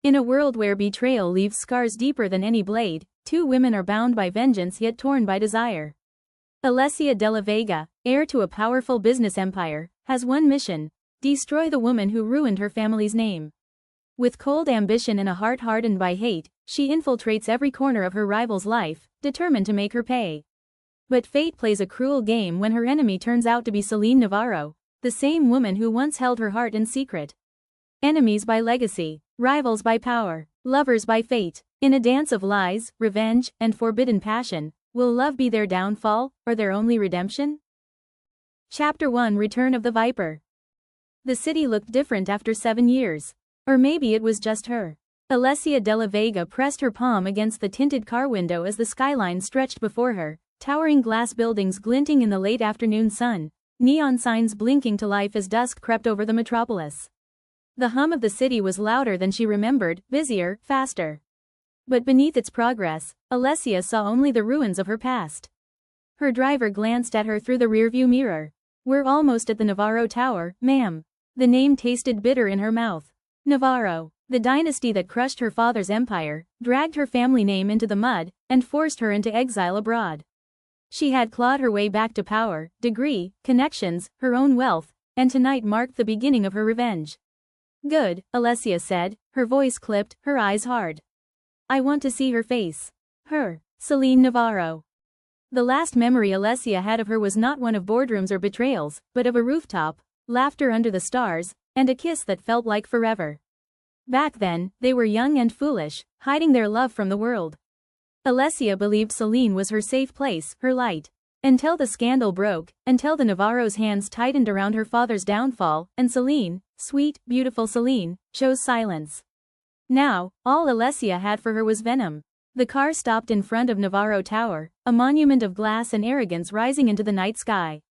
In a world where betrayal leaves scars deeper than any blade, two women are bound by vengeance yet torn by desire. Alessia Dela Vega, heir to a powerful business empire, has one mission: destroy the woman who ruined her family's name. With cold ambition and a heart hardened by hate, she infiltrates every corner of her rival's life, determined to make her pay. But fate plays a cruel game when her enemy turns out to be Selene Navarro, the same woman who once held her heart in secret. Enemies by legacy, rivals by power, lovers by fate. In a dance of lies, revenge, and forbidden passion, will love be their downfall, or their only redemption? Chapter 1: Return of the Viper. The city looked different after 7 years. Or maybe it was just her. Alessia Dela Vega pressed her palm against the tinted car window as the skyline stretched before her, towering glass buildings glinting in the late afternoon sun, neon signs blinking to life as dusk crept over the metropolis. The hum of the city was louder than she remembered, busier, faster. But beneath its progress, Alessia saw only the ruins of her past. Her driver glanced at her through the rearview mirror. "We're almost at the Navarro Tower, ma'am." The name tasted bitter in her mouth. Navarro, the dynasty that crushed her father's empire, dragged her family name into the mud, and forced her into exile abroad. She had clawed her way back to power, degree, connections, her own wealth, and tonight marked the beginning of her revenge. "Good," Alessia said, her voice clipped, her eyes hard. "I want to see her face." Her, Selene Navarro. The last memory Alessia had of her was not one of boardrooms or betrayals, but of a rooftop, laughter under the stars, and a kiss that felt like forever. Back then, they were young and foolish, hiding their love from the world. Alessia believed Selene was her safe place, her light. Until the scandal broke, until the Navarro's hands tightened around her father's downfall, and Selene, sweet, beautiful Selene, chose silence. Now, all Alessia had for her was venom. The car stopped in front of Navarro Tower, a monument of glass and arrogance rising into the night sky.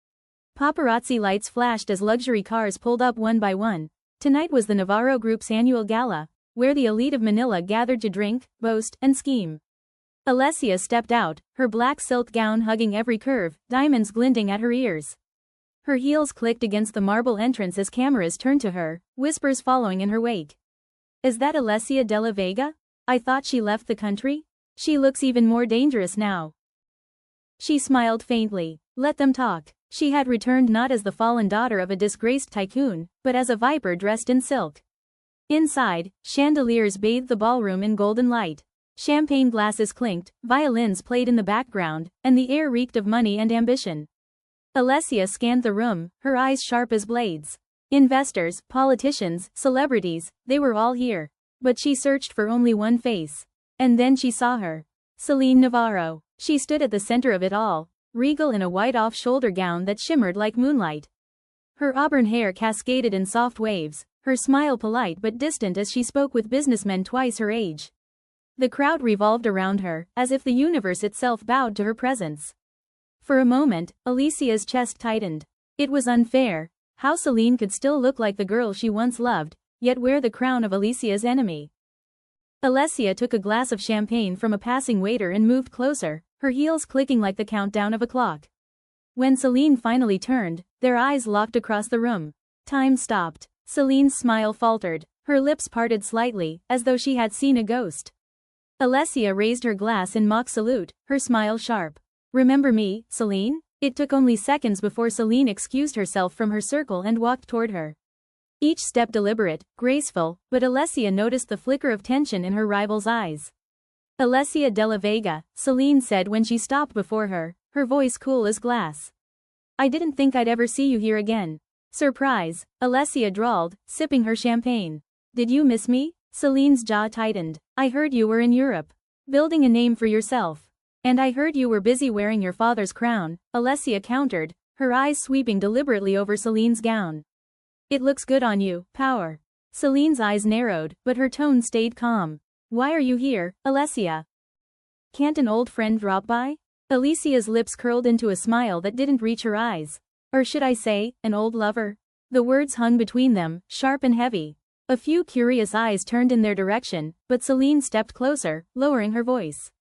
Paparazzi lights flashed as luxury cars pulled up one by one. Tonight was the Navarro Group's annual gala, where the elite of Manila gathered to drink, boast, and scheme. Alessia stepped out, her black silk gown hugging every curve, diamonds glinting at her ears. Her heels clicked against the marble entrance as cameras turned to her, whispers following in her wake. "Is that Alessia Dela Vega? I thought she left the country? She looks even more dangerous now." She smiled faintly. Let them talk. She had returned not as the fallen daughter of a disgraced tycoon, but as a viper dressed in silk. Inside, chandeliers bathed the ballroom in golden light. Champagne glasses clinked, violins played in the background, and the air reeked of money and ambition. Alessia scanned the room, her eyes sharp as blades. Investors, politicians, celebrities, they were all here. But she searched for only one face. And then she saw her. Selene Navarro. She stood at the center of it all, regal in a white off-shoulder gown that shimmered like moonlight. Her auburn hair cascaded in soft waves, her smile polite but distant as she spoke with businessmen twice her age. The crowd revolved around her, as if the universe itself bowed to her presence. For a moment, Alessia's chest tightened. It was unfair. How Selene could still look like the girl she once loved, yet wear the crown of Alessia's enemy. Alessia took a glass of champagne from a passing waiter and moved closer, her heels clicking like the countdown of a clock. When Selene finally turned, their eyes locked across the room. Time stopped. Selene's smile faltered, her lips parted slightly, as though she had seen a ghost. Alessia raised her glass in mock salute, her smile sharp. "Remember me, Selene?" It took only seconds before Selene excused herself from her circle and walked toward her. Each step deliberate, graceful, but Alessia noticed the flicker of tension in her rival's eyes. "Alessia Dela Vega," Selene said when she stopped before her, her voice cool as glass. "I didn't think I'd ever see you here again." "Surprise," Alessia drawled, sipping her champagne. "Did you miss me?" Selene's jaw tightened. "I heard you were in Europe, building a name for yourself. And I heard you were busy wearing your father's crown," Alessia countered, her eyes sweeping deliberately over Selene's gown. "It looks good on you, power." Selene's eyes narrowed, but her tone stayed calm. "Why are you here, Alessia? Can't an old friend drop by?" Alessia's lips curled into a smile that didn't reach her eyes. "Or should I say, an old lover?" The words hung between them, sharp and heavy. A few curious eyes turned in their direction, but Selene stepped closer, lowering her voice.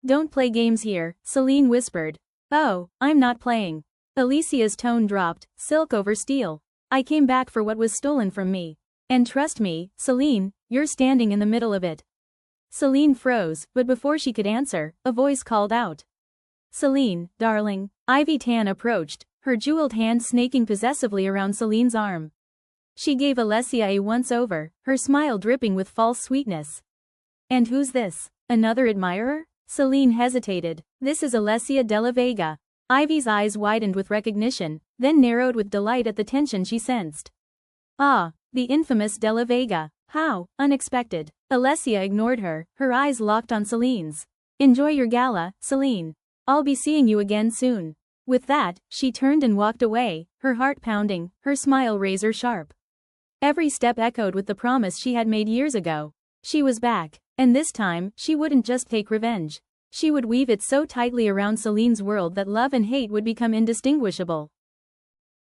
"Don't play games here," Selene whispered. "Oh, I'm not playing." Alessia's tone dropped, silk over steel. "I came back for what was stolen from me. And trust me, Selene, you're standing in the middle of it. Selene froze, but before she could answer, a voice called out. Selene, darling. Ivy Tan approached, her jeweled hand snaking possessively around Selene's arm. She gave Alessia a once-over, her smile dripping with false sweetness. And who's this? Another admirer? Selene hesitated. This is Alessia Dela Vega. Ivy's eyes widened with recognition, then narrowed with delight at the tension she sensed. Ah, the infamous Dela Vega. How unexpected. Alessia ignored her, her eyes locked on Selene's. Enjoy your gala, Selene. I'll be seeing you again soon. With that, she turned and walked away, her heart pounding, her smile razor sharp. Every step echoed with the promise she had made years ago. She was back, and this time, she wouldn't just take revenge. She would weave it so tightly around Selene's world that love and hate would become indistinguishable.